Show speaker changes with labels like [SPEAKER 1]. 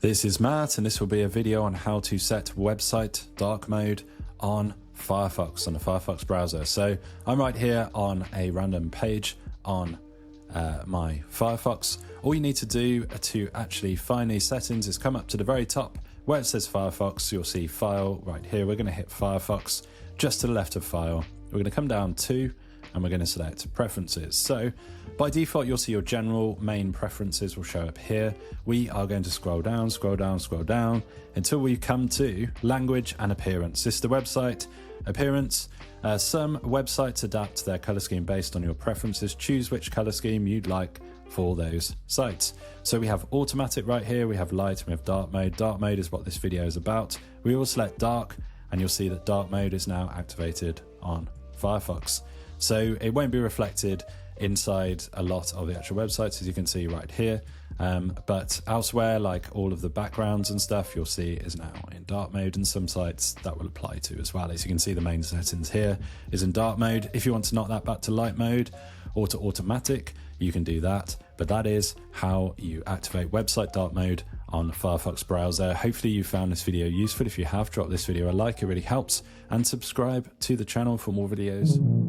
[SPEAKER 1] This is Matt, and this will be a video on how to set website dark mode on Firefox, on the Firefox browser. So I'm right here on a random page on my Firefox. All you need to do to actually find these settings is come up to the very top where it says Firefox. You'll see File right here. We're going to hit Firefox just to the left of File. We're going to come down to, and we're going to select Preferences. So by default, you'll see your general main preferences will show up here. We are going to scroll down, scroll down, scroll down until we come to Language and Appearance. This is the website appearance. Some websites adapt their color scheme based on your preferences. Choose which color scheme you'd like for those sites. So we have automatic right here, we have light, and we have dark mode. Dark mode is what this video is about. We will select dark, and you'll see that dark mode is now activated on Firefox. So it won't be reflected inside a lot of the actual websites, as you can see right here, but elsewhere, like all of the backgrounds and stuff, you'll see is now in dark mode, and some sites that will apply to as well. As you can see, the main settings here is in dark mode. If you want to knock that back to light mode or to automatic, you can do that, but that is how you activate website dark mode on the Firefox browser. Hopefully you found this video useful. If you have, drop this video a like, it really helps, and subscribe to the channel for more videos.